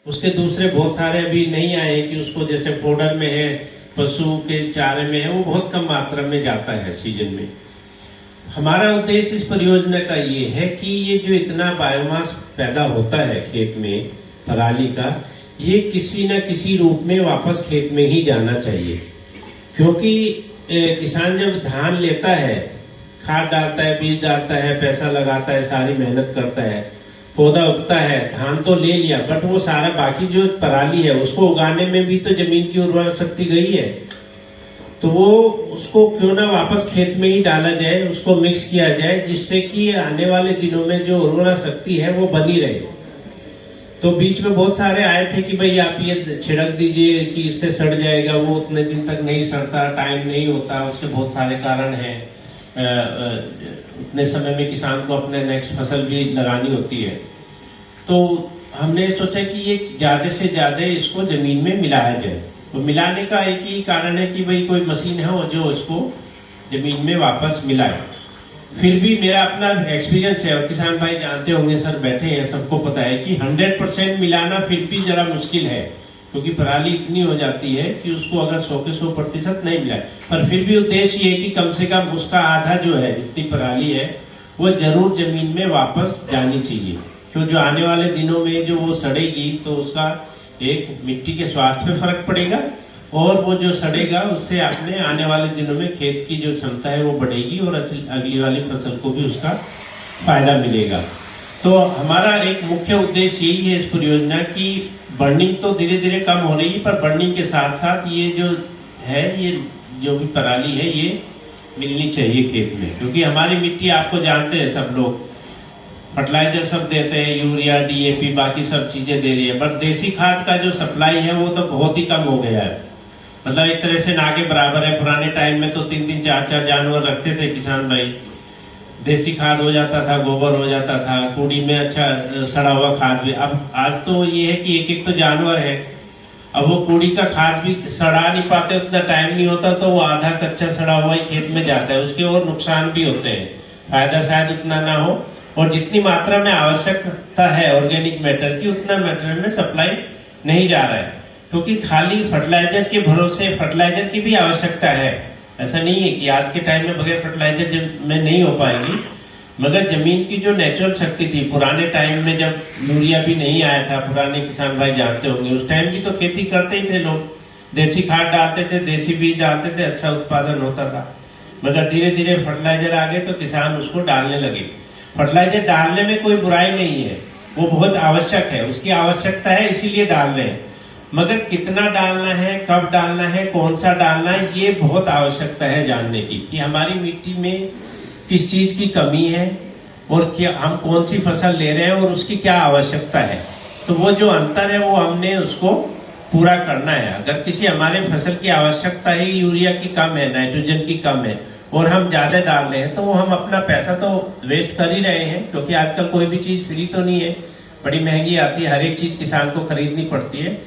उसके दूसरे बहुत सारे अभी नहीं आए कि उसको जैसे फोडर में है, पशु के चारे में है, वो बहुत कम मात्रा में जाता है सीजन में। हमारा उद्देश्य इस परियोजना का ये है कि ये जो इतना बायोमास पैदा होता है खेत में पराली का, ये किसी न किसी रूप में वापस खेत में ही जाना चाहिए। क्योंकि किसान जब धान लेता है, खाद डालता है, बीज डालता है, पैसा लगाता है, सारी मेहनत करता है, पौधा उगता है, धान तो ले लिया, बट वो सारा बाकी जो पराली है उसको उगाने में भी तो जमीन की उर्वरक शक्ति गई है। तो वो उसको क्यों ना वापस खेत में ही डाला जाए, उसको मिक्स किया जाए, जिससे कि आने वाले दिनों में जो उर्वरक शक्ति है वो बनी रहे। तो बीच में बहुत सारे आए थे कि भाई आप ये छिड़क दीजिए कि इससे सड़ जाएगा, वो उतने दिन तक नहीं सड़ता, टाइम नहीं होता, उसके बहुत सारे कारण हैं। उतने समय में किसान को अपने नेक्स्ट फसल भी लगानी होती है। तो हमने सोचा कि ये ज्यादा से ज्यादा इसको जमीन में मिलाया जाए। तो मिलाने का एक ही कारण है कि भाई कोई मशीन है जो इसको जमीन में वापस मिलाए। फिर भी मेरा अपना एक्सपीरियंस है, और किसान भाई जानते होंगे, सर बैठे हैं, सबको पता है कि 100% मिलाना फिर भी जरा मुश्किल है, क्योंकि पराली इतनी हो जाती है कि उसको अगर 100 के 100% नहीं मिलाए। पर फिर भी उद्देश्य ये कि कम से कम उसका आधा जो है, जितनी पराली है, वो जरूर जमीन में वापस जानी चाहिए। क्यों, जो आने वाले दिनों में जो वो सड़ेगी तो उसका एक मिट्टी के स्वास्थ्य पे फर्क पड़ेगा, और वो जो सड़ेगा उससे अपने आने वाले दिनों में खेत की जो क्षमता है वो बढ़ेगी, और अगली वाली फसल को भी उसका फायदा मिलेगा। तो हमारा एक मुख्य उद्देश्य यही है इस परियोजना की। बर्निंग तो धीरे धीरे कम हो रही है, पर बर्निंग के साथ साथ ये जो है, ये जो भी पराली है, ये मिलनी चाहिए खेत में। क्योंकि हमारी मिट्टी आपको जानते हैं सब लोग, फर्टिलाइजर सब देते हैं, यूरिया, डीएपी, बाकी सब चीजें दे रही है, बट देसी खाद का जो सप्लाई है वो तो बहुत ही कम हो गया है। मतलब एक तरह से ना के बराबर है। पुराने टाइम में तो 3-3, 4-4 जानवर रखते थे किसान भाई, देसी खाद हो जाता था, गोबर हो जाता था, कूड़ी में अच्छा सड़ा हुआ खाद भी। अब आज तो ये है कि एक तो जानवर है, अब वो कूड़ी का खाद भी सड़ा नहीं पाते, उतना टाइम नहीं होता, तो वो आधा कच्चा सड़ा हुआ ही खेत में जाता है। उसके और नुकसान भी होते हैं, फायदा शायद उतना ना हो, और जितनी मात्रा में आवश्यकता है ऑर्गेनिक मैटर की, उतना मैटर में सप्लाई नहीं जा रहा है। क्योंकि खाली फर्टिलाइजर के भरोसे, फर्टिलाइजर की भी आवश्यकता है, ऐसा नहीं है कि आज के टाइम में बगैर फर्टिलाइजर में नहीं हो पाएगी, मगर जमीन की जो नेचुरल शक्ति थी पुराने टाइम में, जब यूरिया भी नहीं आया था, पुराने किसान भाई जानते होंगे, उस टाइम भी तो खेती करते ही थे लोग, देसी खाद डालते थे, देसी बीज डालते थे, अच्छा उत्पादन होता था। मगर धीरे धीरे फर्टिलाइजर आ गए तो किसान उसको डालने लगे। फर्टिलाइजर डालने में कोई बुराई नहीं है, वो बहुत आवश्यक है, उसकी आवश्यकता है, इसीलिए डाल रहे हैं। मगर कितना डालना है, कब डालना है, कौन सा डालना है, ये बहुत आवश्यकता है जानने की, कि हमारी मिट्टी में किस चीज की कमी है, और क्या हम कौन सी फसल ले रहे हैं, और उसकी क्या आवश्यकता है। तो वो जो अंतर है वो हमने उसको पूरा करना है। अगर किसी हमारे फसल की आवश्यकता है, यूरिया की कम है, नाइट्रोजन की कम है, और हम ज्यादा डाल रहे हैं, तो वो हम अपना पैसा तो वेस्ट कर ही रहे हैं। क्योंकि आजकल कोई भी चीज फ्री तो नहीं है, बड़ी महंगी आती है, हर एक चीज किसान को खरीदनी पड़ती है।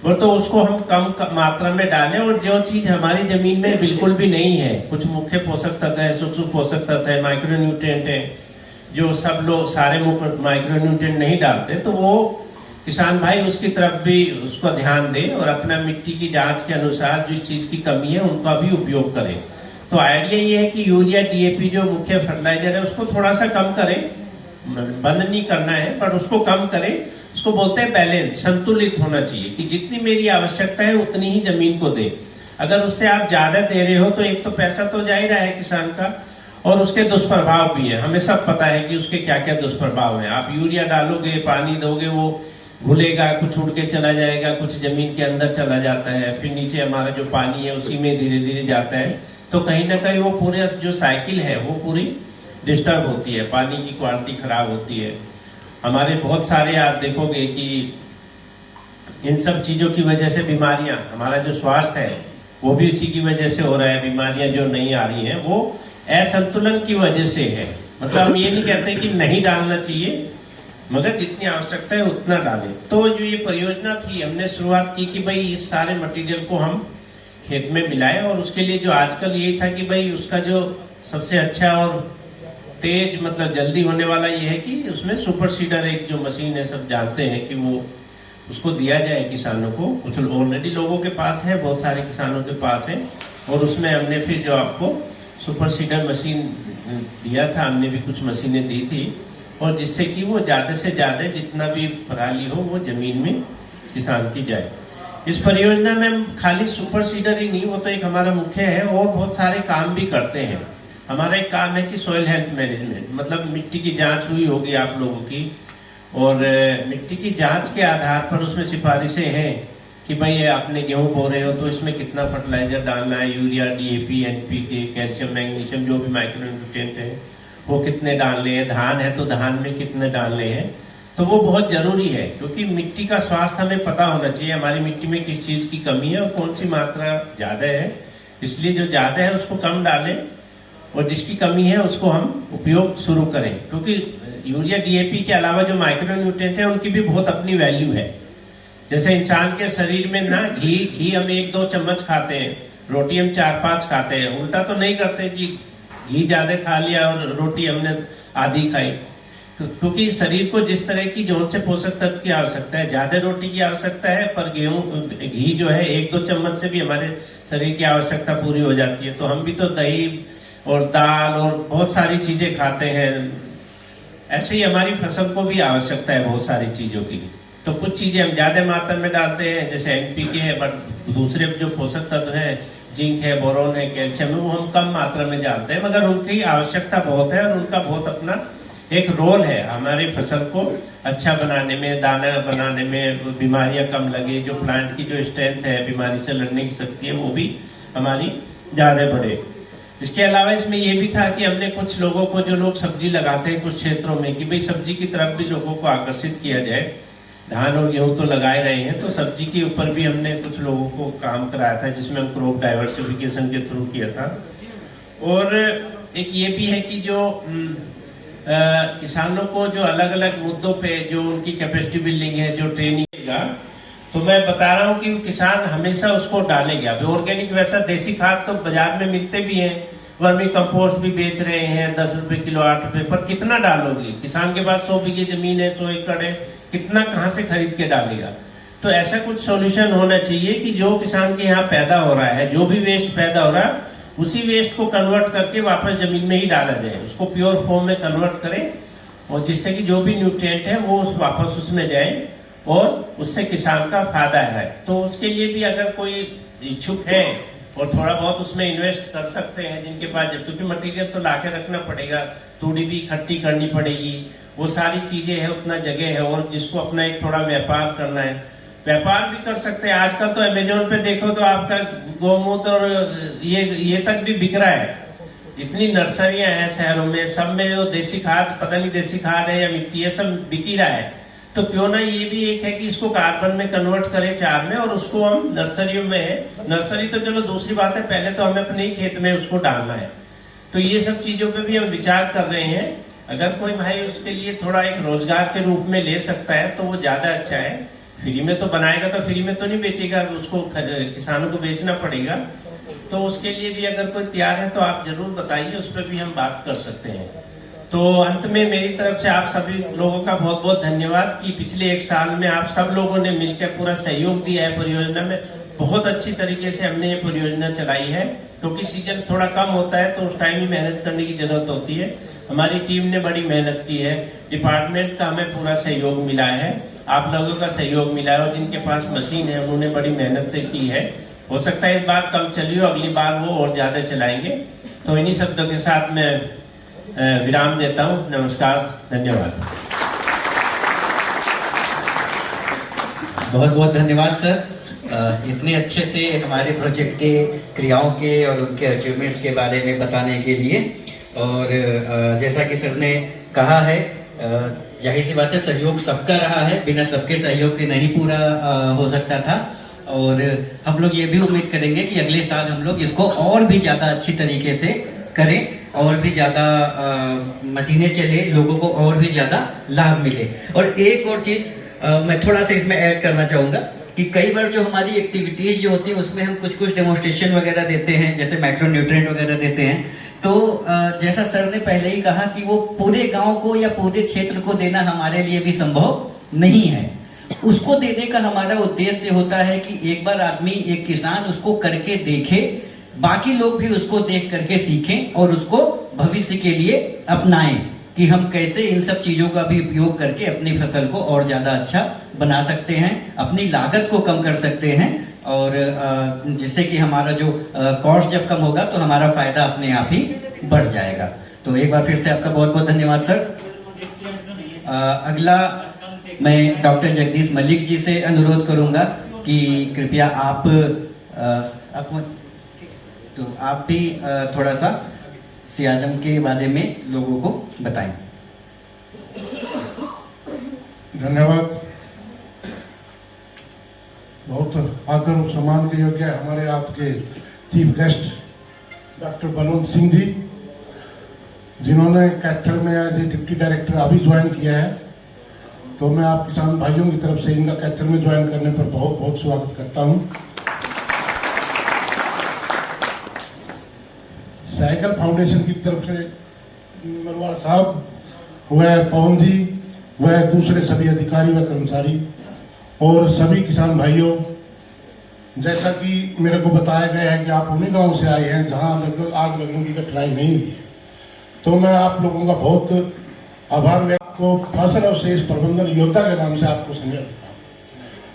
वो तो उसको हम कम मात्रा में डालें, और जो चीज हमारी जमीन में बिल्कुल भी नहीं है, कुछ मुख्य पोषक तत्व है, सूक्ष्म पोषक तत्व है, माइक्रो न्यूट्रिएंट है, जो सब लोग सारे माइक्रो न्यूट्रिएंट नहीं डालते, तो वो किसान भाई उसकी तरफ भी उसको ध्यान दे, और अपना मिट्टी की जांच के अनुसार जिस चीज की कमी है उनका भी उपयोग करें। तो आइडिया ये है कि यूरिया, डीएपी जो मुख्य फर्टिलाइजर है उसको थोड़ा सा कम करें, बंद नहीं करना है, पर उसको कम करें। उसको बोलते हैं बैलेंस, संतुलित होना चाहिए, कि जितनी मेरी आवश्यकता है उतनी ही जमीन को दे। अगर उससे आप ज्यादा दे रहे हो तो एक तो पैसा तो जा ही रहा है किसान का, और उसके दुष्प्रभाव भी है। हमें सब पता है कि उसके क्या क्या दुष्प्रभाव है। आप यूरिया डालोगे, पानी दोगे, वो घुलेगा, कुछ उड़ के चला जाएगा, कुछ जमीन के अंदर चला जाता है, फिर नीचे हमारा जो पानी है उसी में धीरे धीरे जाता है। तो कहीं ना कहीं वो पूरे जो साइकिल है वो पूरी डिस्टर्ब होती है, पानी की क्वालिटी खराब होती है। हमारे बहुत सारे आप देखोगे कि इन सब चीजों की वजह से बीमारियां, हमारा जो स्वास्थ्य है वो भी इसी की वजह से हो रहा है। बीमारियां जो नहीं आ रही हैं वो असंतुलन की वजह से है। मतलब हम ये नहीं कहते कि नहीं डालना चाहिए, मगर जितनी आवश्यकता है उतना डालें। तो जो ये परियोजना थी, हमने शुरुआत की कि भाई इस सारे मटेरियल को हम खेत में मिलाएं, और उसके लिए जो आजकल यही था कि भाई उसका जो सबसे अच्छा और तेज, मतलब जल्दी होने वाला ये है कि उसमें सुपर सीडर, एक जो मशीन है, सब जानते हैं कि वो उसको दिया जाए किसानों को। कुछ ऑलरेडी लोगों के पास है, बहुत सारे किसानों के पास है, और उसमें हमने फिर जो आपको सुपर सीडर मशीन दिया था, हमने भी कुछ मशीनें दी थी, और जिससे कि वो ज़्यादा से ज़्यादा जितना भी पराली हो वो जमीन में किसान की जाए। इस परियोजना में खाली सुपर सीडर ही नहीं, वो तो एक हमारा मुख्य है, और बहुत सारे काम भी करते हैं। हमारा एक काम है कि सॉइल हेल्थ मैनेजमेंट, मतलब मिट्टी की जांच हुई होगी आप लोगों की, और मिट्टी की जांच के आधार पर उसमें सिफारिशें हैं कि भाई आपने गेहूं बो रहे हो तो इसमें कितना फर्टिलाइजर डालना है, urea, DAP, NPK, calcium, magnesium, जो भी माइक्रोन्यूट्रिएंट है वो कितने डालने हैं, धान है तो धान में कितने डालने हैं। तो वो बहुत जरूरी है, क्योंकि मिट्टी का स्वास्थ्य हमें पता होना चाहिए, हमारी मिट्टी में किस चीज की कमी है और कौन सी मात्रा ज्यादा है। इसलिए जो ज्यादा है उसको कम डालें, और जिसकी कमी है उसको हम उपयोग शुरू करें, क्योंकि यूरिया, डीएपी के अलावा जो माइक्रोन्यूट्रिएंट है उनकी भी बहुत अपनी वैल्यू है। जैसे इंसान के शरीर में ना घी हम 1-2 चम्मच खाते हैं, रोटी हम 4-5 खाते हैं, उल्टा तो नहीं करते कि घी ज्यादा खा लिया और रोटी हमने आधी खाई, क्योंकि शरीर को जिस तरह की जोन से पोषक तत्व की आवश्यकता है, ज्यादा रोटी की आवश्यकता है, पर घी जो है 1-2 चम्मच से भी हमारे शरीर की आवश्यकता पूरी हो जाती है। तो हम भी तो दही और दाल और बहुत सारी चीजें खाते हैं, ऐसे ही हमारी फसल को भी आवश्यकता है बहुत सारी चीजों की। तो कुछ चीजें हम ज्यादा मात्रा में डालते हैं, जैसे एनपीके है, बट दूसरे जो पोषक तत्व हैं, जिंक है, बोरोन है, कैल्शियम है, वो हम कम मात्रा में डालते हैं, मगर उनकी आवश्यकता बहुत है और उनका बहुत अपना एक रोल है हमारी फसल को अच्छा बनाने में, दाना बनाने में, बीमारियां कम लगे, जो प्लांट की जो स्ट्रेंथ है, बीमारी से लड़ने की शक्ति है, वो भी हमारी ज्यादा बढ़े। इसके अलावा इसमें ये भी था कि हमने कुछ लोगों को, जो लोग सब्जी लगाते हैं कुछ क्षेत्रों में, कि भाई सब्जी की तरफ भी लोगों को आकर्षित किया जाए। धान और गेहूं तो लगाए रहे हैं, तो सब्जी के ऊपर भी हमने कुछ लोगों को काम कराया था, जिसमें हम क्रॉप डाइवर्सिफिकेशन के थ्रू किया था। और एक ये भी है कि जो किसानों को जो अलग अलग मुद्दों पे जो उनकी कैपेसिटी बिल्डिंग है, जो ट्रेनिंग का, तो मैं बता रहा हूँ कि किसान हमेशा उसको डालेगा। अभी ऑर्गेनिक वैसा देसी खाद तो बाजार में मिलते भी हैं, वर्मी कंपोस्ट भी बेच रहे हैं 10 रुपए किलो, 8 रुपए, पर कितना डालोगे? किसान के पास 100 बीघे जमीन है, 100 एकड़ है, कितना कहाँ से खरीद के डालेगा? तो ऐसा कुछ सॉल्यूशन होना चाहिए कि जो किसान के यहाँ पैदा हो रहा है, जो भी वेस्ट पैदा हो रहा है, उसी वेस्ट को कन्वर्ट करके वापस जमीन में ही डाला जाए, उसको प्योर फॉर्म में कन्वर्ट करें, और जिससे कि जो भी न्यूट्रिएंट है वो वापस उसमें जाए और उससे किसान का फायदा है। तो उसके लिए भी अगर कोई इच्छुक है और थोड़ा बहुत उसमें इन्वेस्ट कर सकते हैं जिनके पास, क्योंकि मटेरियल तो लाके रखना पड़ेगा, तूड़ी भी इकट्ठी करनी पड़ेगी, वो सारी चीजें है, उतना जगह है, और जिसको अपना एक थोड़ा व्यापार करना है, व्यापार भी कर सकते हैं। आजकल तो अमेजोन पे देखो तो आपका गोमूत्र और ये तक भी बिक रहा है। इतनी नर्सरियां हैं शहरों में, सब में जो देसी खाद, पता नहीं देसी खाद है या मिट्टी है, सब बिक ही रहा है। तो क्यों ना ये भी एक है कि इसको कार्बन में कन्वर्ट करें, चार में, और उसको हम नर्सरियों में है, नर्सरी तो चलो दूसरी बात है, पहले तो हमें अपने ही खेत में उसको डालना है। तो ये सब चीजों पे भी हम विचार कर रहे हैं। अगर कोई भाई उसके लिए थोड़ा एक रोजगार के रूप में ले सकता है तो वो ज्यादा अच्छा है। फ्री में तो बनाएगा तो फ्री में तो नहीं बेचेगा, उसको किसानों को बेचना पड़ेगा। तो उसके लिए भी अगर कोई तैयार है तो आप जरूर बताइए, उस पर भी हम बात कर सकते हैं। तो अंत में मेरी तरफ से आप सभी लोगों का बहुत बहुत धन्यवाद कि पिछले 1 साल में आप सब लोगों ने मिलकर पूरा सहयोग दिया है परियोजना में। बहुत अच्छी तरीके से हमने ये परियोजना चलाई है, क्योंकि सीजन थोड़ा कम होता है तो उस टाइम ही मेहनत करने की जरूरत होती है। हमारी टीम ने बड़ी मेहनत की है, डिपार्टमेंट का हमें पूरा सहयोग मिला है, आप लोगों का सहयोग मिला है, और जिनके पास मशीन है उन्होंने बड़ी मेहनत से की है। हो सकता है इस बार कम चली हो, अगली बार वो और ज्यादा चलाएंगे। तो इन्हीं शब्दों के साथ मैं विराम देता हूँ। नमस्कार, धन्यवाद। बहुत बहुत धन्यवाद सर, इतने अच्छे से हमारे प्रोजेक्ट के क्रियाओं के और उनके अचीवमेंट्स के बारे में बताने के लिए। और जैसा कि सर ने कहा है, जाहिर सी बात है सहयोग सबका रहा है, बिना सबके सहयोग के नहीं पूरा हो सकता था। और हम लोग ये भी उम्मीद करेंगे कि अगले साल हम लोग इसको और भी ज्यादा अच्छी तरीके से करें, और भी ज्यादा मशीनें चले, लोगों को और भी ज्यादा लाभ मिले। और एक और चीज मैं थोड़ा सा इसमें ऐड करना चाहूंगा कि कई बार जो हमारी एक्टिविटीज जो होती है उसमें हम कुछ डेमोन्स्ट्रेशन वगैरह देते हैं, जैसे माइक्रो न्यूट्रिएंट वगैरह देते हैं। तो जैसा सर ने पहले ही कहा कि वो पूरे गांव को या पूरे क्षेत्र को देना हमारे लिए भी संभव नहीं है। उसको देने का हमारा उद्देश्य होता है कि एक बार आदमी, एक किसान उसको करके देखे, बाकी लोग भी उसको देख करके सीखें और उसको भविष्य के लिए अपनाएं कि हम कैसे इन सब चीजों का भी उपयोग करके अपनी फसल को और ज्यादा अच्छा बना सकते हैं, अपनी लागत को कम कर सकते हैं, और जिससे कि हमारा जो कॉस्ट जब कम होगा तो हमारा फायदा अपने आप ही बढ़ जाएगा। तो एक बार फिर से आपका बहुत बहुत धन्यवाद सर। अगला मैं डॉक्टर जगदीश मलिक जी से अनुरोध करूंगा कि कृपया आप भी थोड़ा सा सियाजम के बारे में लोगों को बताएं। धन्यवाद। बहुत आदर और सम्मान के योग्य हमारे आपके chief guest doctor Balwant Singh ji, जिन्होंने कैथल में एज ए डिप्टी डायरेक्टर अभी ज्वाइन किया है। तो मैं आप किसान भाइयों की तरफ से इनका कैथल में ज्वाइन करने पर बहुत बहुत स्वागत करता हूं। साइकिल फाउंडेशन की तरफ से नरवाल साहब, वह पवन जी, वह दूसरे सभी अधिकारी व कर्मचारी और सभी किसान भाइयों, जैसा कि मेरे को बताया गया है कि आप उन्हीं गांव से आए हैं जहां लगभग आग लगने की कठिनाई नहीं हुई, तो मैं आप लोगों का बहुत आभार व्यक्त को फसल अवशेष प्रबंधन योद्धा के नाम से आपको संज्ञा देता हूं।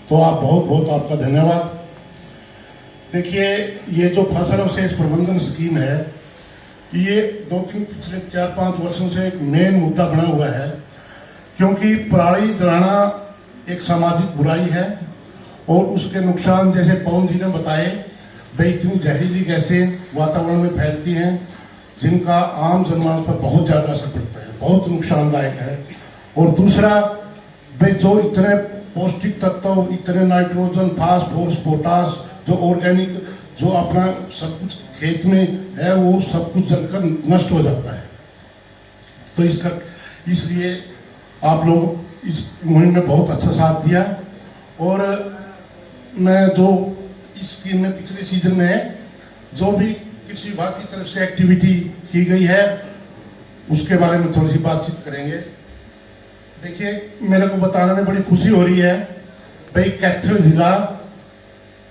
तो आप बहुत बहुत आपका धन्यवाद। देखिए, ये जो फसल अवशेष प्रबंधन स्कीम है, ये पिछले 4-5 वर्षों से एक मेन मुद्दा बना हुआ है, क्योंकि पराली जलाना एक सामाजिक बुराई है और उसके नुकसान जैसे पवन जी ने बताए, भाई इतनी जहरीली गैसें वातावरण में फैलती हैं जिनका आम जनमानस पर बहुत ज्यादा असर पड़ता है, बहुत नुकसानदायक है। और दूसरा, भाई जो इतने पौष्टिक तत्व, इतने नाइट्रोजन, फास्फोरस, पोटास, जो ऑर्गेनिक जो अपना सब कुछ खेत में है, वो सब कुछ जलकर नष्ट हो जाता है। तो इसलिए आप लोग इस मुहिम में बहुत अच्छा साथ दिया। और मैं जो इस स्कीम में पिछले सीजन में जो भी कृषि विभाग की तरफ से एक्टिविटी की गई है, उसके बारे में थोड़ी सी बातचीत करेंगे। देखिए, मेरे को बताने में बड़ी खुशी हो रही है, भाई कैथल जिला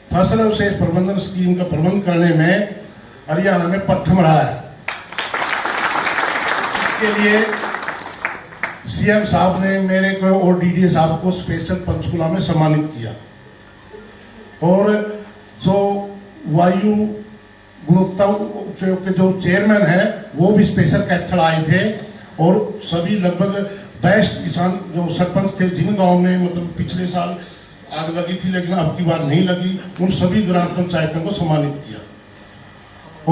फसल अवशेष प्रबंधन स्कीम का प्रबंध करने में हरियाणा में प्रथम रहा है। इसके लिए सीएम साहब ने मेरे को और डीडीए साहब को स्पेशल पंचकुला में सम्मानित किया। और जो वायु गुणवत्ता के जो चेयरमैन है, वो भी स्पेशल कैथल आए थे। और सभी लगभग बेस्ट किसान जो सरपंच थे, जिन गांव में मतलब पिछले साल आग लगी थी लेकिन अब की बार नहीं लगी, उन सभी ग्राम पंचायतों को सम्मानित किया।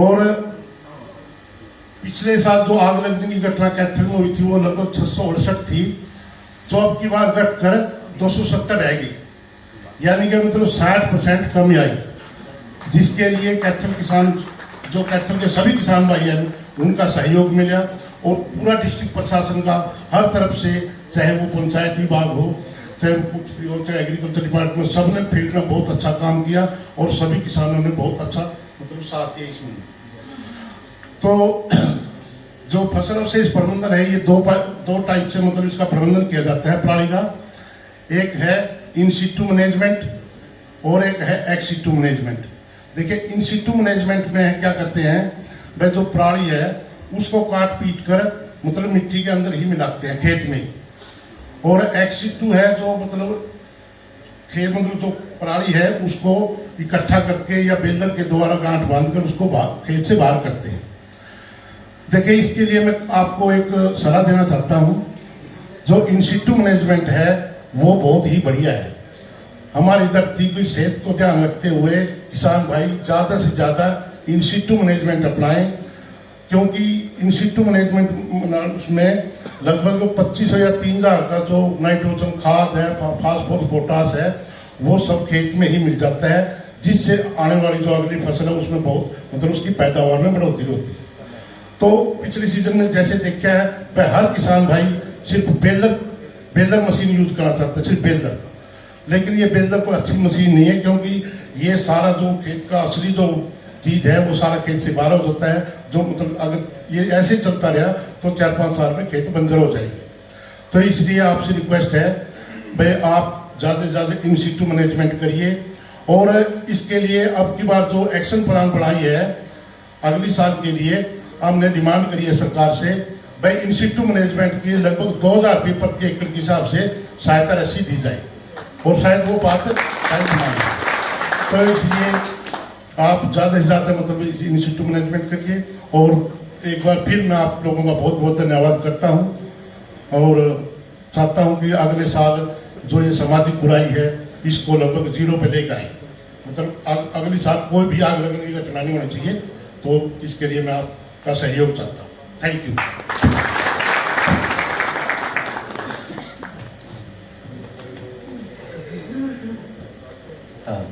और पिछले साल जो आग लगने की घटना कैथल में हुई थी, वो लगभग 668 थी, जो अब की बार घटकर 270 रह गई, यानी कि मतलब 60% कमी आई, जिसके लिए कैथल किसान, जो कैथल के सभी किसान भाई हैं, उनका सहयोग मिला। और पूरा डिस्ट्रिक्ट प्रशासन का हर तरफ से, चाहे वो पंचायत विभाग हो, चाहे वो कुछ भी हो, चाहे एग्रीकल्चर डिपार्टमेंट, सबने फील्ड में बहुत अच्छा काम किया और सभी किसानों ने बहुत अच्छा मतलब साथ दिया इसमें। तो जो फसल अवशेष प्रबंधन है, ये दो टाइप से मतलब इसका प्रबंधन किया जाता है पराली का। एक है इन सिटू मैनेजमेंट और एक है एक्स सिटू मैनेजमेंट। देखिए, इन सिटू मैनेजमेंट में क्या करते हैं, वह जो पराली है उसको काट पीट कर मतलब मिट्टी के अंदर ही मिलाते हैं खेत में। और एक्स सिटू है जो मतलब खेत मतलब जो पराली है उसको इकट्ठा करके या बेलर के द्वारा गांठ बांधकर उसको खेत से बाहर करते हैं। देखिए, इसके लिए मैं आपको एक सलाह देना चाहता हूं। जो इन सिटू मैनेजमेंट है वो बहुत ही बढ़िया है। हमारी धरती की सेहत को ध्यान रखते हुए किसान भाई ज्यादा से ज्यादा इन सिटू मैनेजमेंट अपनाएं, क्योंकि इन सिटू मैनेजमेंट में लगभग 2500 या 3000 का जो नाइट्रोजन खाद है, फास्फोरस, पोटास है, वो सब खेत में ही मिल जाता है, जिससे आने वाली जो अगली फसल है उसमें बहुत मतलब उसकी पैदावार में बढ़ोतरी होती है। तो पिछले सीजन में जैसे देखा है, वह हर किसान भाई सिर्फ बेलर मशीन यूज करना चाहता है, सिर्फ बेलर। लेकिन ये बेलर कोई अच्छी मशीन नहीं है, क्योंकि ये सारा जो खेत का असली जो चीज है वो सारा खेत से बाहर हो जाता है। जो मतलब अगर ये ऐसे चलता रहा तो 4-5 साल में खेत बंजर हो जाएंगे। तो इसलिए आपसे रिक्वेस्ट है, भाई आप ज़्यादा से ज़्यादा इन सिटू मैनेजमेंट करिए। और इसके लिए अब की बार जो एक्शन प्लान बनाई है अगली साल के लिए, हमने डिमांड करी है सरकार से, भाई इन सिटू मैनेजमेंट की लगभग 2000 रुपये प्रति एकड़ के हिसाब से सहायता राशि दी जाए, और शायद वो बात शायद मांगे। तो इसलिए आप ज़्यादा से ज़्यादा मतलब इन सिटू मैनेजमेंट करिए। और एक बार फिर मैं आप लोगों का बहुत बहुत धन्यवाद करता हूँ और चाहता हूँ कि अगले साल जो ये सामाजिक बुराई है इसको लगभग 0 पे लेकर आए। मतलब अगली साल कोई भी आग लगने की घटना नहीं होनी चाहिए। तो इसके लिए मैं आपका सहयोग चाहता हूँ। Thank you.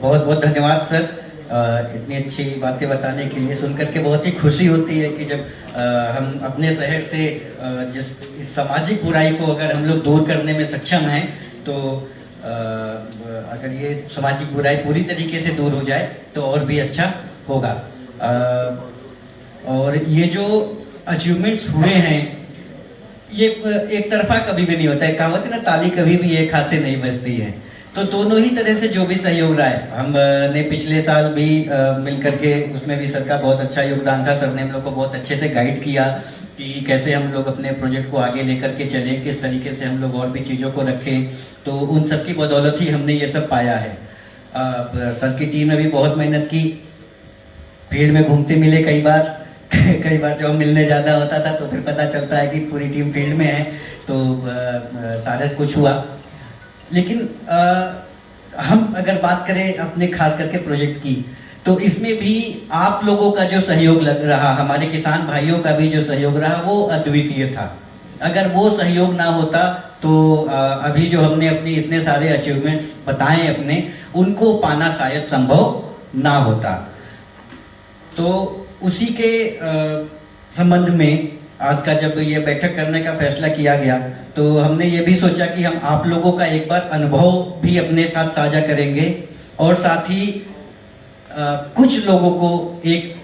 बहुत बहुत धन्यवाद सर, इतनी अच्छी बातें बताने के लिए। सुनकर के बहुत ही खुशी होती है कि जब हम अपने शहर से जिस इस सामाजिक बुराई को अगर हम लोग दूर करने में सक्षम हैं, तो अगर ये सामाजिक बुराई पूरी तरीके से दूर हो जाए तो और भी अच्छा होगा। और ये जो अचीवमेंट्स हुए हैं ये एक तरफा कभी भी नहीं होता है। कहावत है ना, ताली कभी भी एक हाथ से नहीं बजती है। तो दोनों ही तरह से जो भी सहयोग रहा है, हमने पिछले साल भी मिलकर के उसमें भी सर का बहुत अच्छा योगदान था। सर ने हम लोग को बहुत अच्छे से गाइड किया कि कैसे हम लोग अपने प्रोजेक्ट को आगे लेकर के चले, किस तरीके से हम लोग और भी चीज़ों को रखें। तो उन सब की बदौलत ही हमने ये सब पाया है। सर की टीम ने भी बहुत मेहनत की, फील्ड में घूमते मिले कई बार कई बार जब मिलने ज़्यादा होता था तो फिर पता चलता है कि पूरी टीम फील्ड में है, तो सारा कुछ हुआ। लेकिन हम अगर बात करें अपने खास करके प्रोजेक्ट की, तो इसमें भी आप लोगों का जो सहयोग लग रहा, हमारे किसान भाइयों का भी जो सहयोग रहा, वो अद्वितीय था। अगर वो सहयोग ना होता तो अभी जो हमने अपनी इतने सारे अचीवमेंट्स बताए अपने, उनको पाना शायद संभव ना होता। तो उसी के संबंध में आज का जब ये बैठक करने का फैसला किया गया, तो हमने ये भी सोचा कि हम आप लोगों का एक बार अनुभव भी अपने साथ साझा करेंगे, और साथ ही कुछ लोगों को एक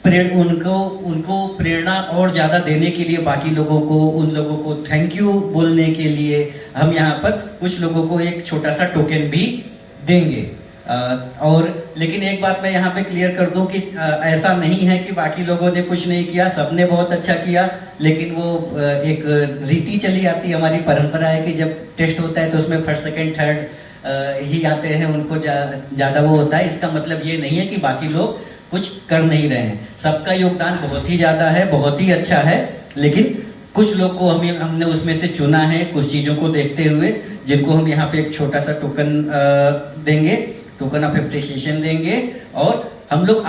उनको प्रेरणा और ज्यादा देने के लिए, बाकी लोगों को, उन लोगों को थैंक यू बोलने के लिए हम यहाँ पर कुछ लोगों को एक छोटा सा टोकन भी देंगे। और लेकिन एक बात मैं यहाँ पे क्लियर कर दूं कि ऐसा नहीं है कि बाकी लोगों ने कुछ नहीं किया, सबने बहुत अच्छा किया। लेकिन वो एक रीति चली आती, हमारी परंपरा है कि जब टेस्ट होता है तो उसमें फर्स्ट सेकंड थर्ड ही आते हैं, उनको ज्यादा वो होता है। इसका मतलब ये नहीं है कि बाकी लोग कुछ कर नहीं रहे हैं। सबका योगदान बहुत ही ज्यादा है, बहुत ही अच्छा है। लेकिन कुछ लोग को हमने उसमें से चुना है, कुछ चीजों को देखते हुए, जिनको हम यहाँ पे एक छोटा सा टोकन देंगे, टोकन ऑफ एप्रिसिएशन देंगे। और हम लोग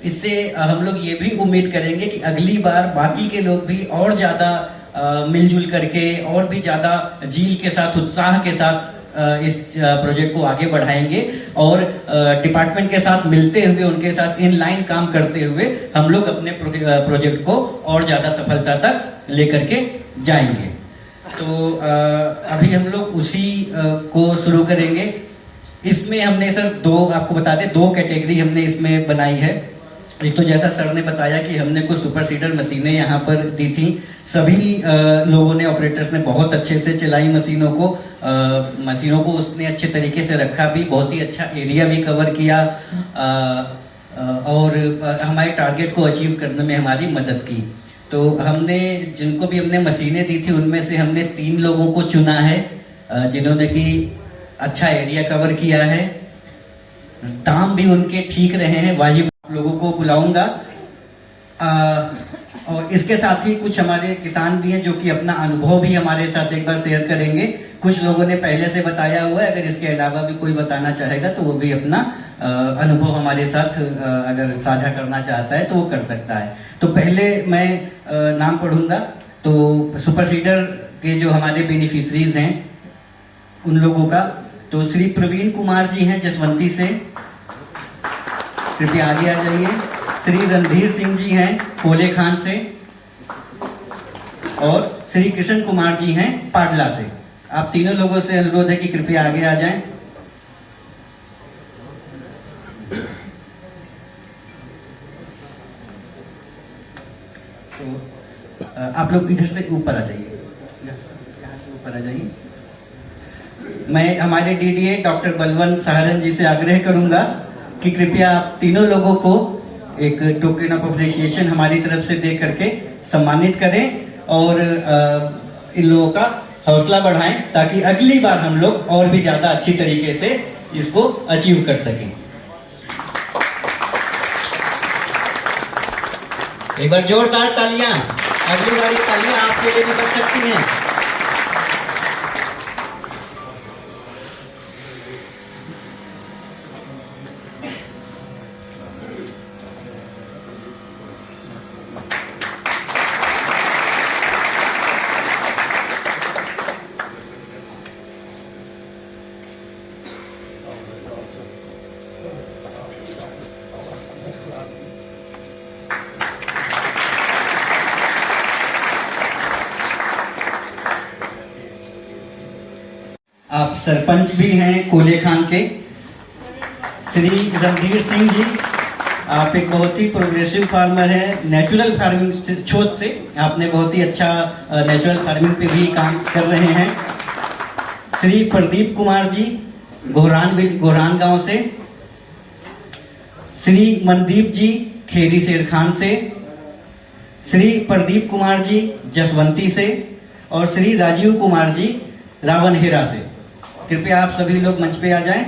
इससे हम लोग ये भी उम्मीद करेंगे कि अगली बार बाकी के लोग भी और ज्यादा मिलजुल करके और भी ज्यादा जील के साथ, उत्साह के साथ इस प्रोजेक्ट को आगे बढ़ाएंगे, और डिपार्टमेंट के साथ मिलते हुए, उनके साथ इन लाइन काम करते हुए हम लोग अपने प्रोजेक्ट को और ज्यादा सफलता तक लेकर के जाएंगे। तो अभी हम लोग उसी को शुरू करेंगे। इसमें हमने सर आपको बता दें, 2 कैटेगरी हमने इसमें बनाई है। एक तो जैसा सर ने बताया कि हमने कुछ सुपर सीडर मशीनें यहाँ पर दी थी। सभी लोगों ने, ऑपरेटर्स ने बहुत अच्छे से चलाई मशीनों को उसने अच्छे तरीके से रखा भी, बहुत ही अच्छा एरिया भी कवर किया, और हमारे टारगेट को अचीव करने में हमारी मदद की। तो हमने जिनको भी हमने मशीनें दी थी, उनमें से हमने 3 लोगों को चुना है जिन्होंने कि अच्छा एरिया कवर किया है। दाम भी उनके ठीक रहे हैं, वाजिब। लोगों को बुलाऊंगा, और इसके साथ ही कुछ हमारे किसान भी हैं जो कि अपना अनुभव भी हमारे साथ एक बार शेयर करेंगे। कुछ लोगों ने पहले से बताया हुआ है, अगर इसके अलावा भी कोई बताना चाहेगा तो वो भी अपना अनुभव हमारे साथ अगर साझा करना चाहता है तो वो कर सकता है। तो पहले मैं नाम पढ़ूंगा। तो सुपर सीडर के जो हमारे बेनिफिशरीज हैं उन लोगों का, तो श्री प्रवीण कुमार जी हैं जसवंती से, कृपया आगे आ जाइए। श्री रणधीर सिंह जी हैं कोले खान से, और श्री कृष्ण कुमार जी हैं पाडला से। आप तीनों लोगों से अनुरोध है कि कृपया आगे आ जाएं। तो आप लोग इधर से ऊपर आ जाइए, यहाँ से ऊपर आ जाइए। मैं हमारे डीडीए डॉक्टर बलवंत सहारन जी से आग्रह करूंगा कि कृपया आप तीनों लोगों को एक टोकन ऑफ अप्रिसिएशन हमारी तरफ से दे करके सम्मानित करें और इन लोगों का हौसला बढ़ाएं ताकि अगली बार हम लोग और भी ज्यादा अच्छी तरीके से इसको अचीव कर सकें। एक बार जोरदार तालियां, अगली बार तालियां आपके लिए भी बन सकती हैं। आप सरपंच भी हैं कोले खान के, श्री रणधीर सिंह जी। आप एक बहुत ही प्रोग्रेसिव फार्मर है, नेचुरल फार्मिंग शोध से आपने बहुत ही अच्छा नेचुरल फार्मिंग पे भी काम कर रहे हैं। श्री प्रदीप कुमार जी गोहरान गांव से, श्री मनदीप जी खेरी शेरखान से, श्री प्रदीप कुमार जी जसवंती से और श्री राजीव कुमार जी रावणहेरा से। कृपया आप सभी लोग मंच पे आ जाएं।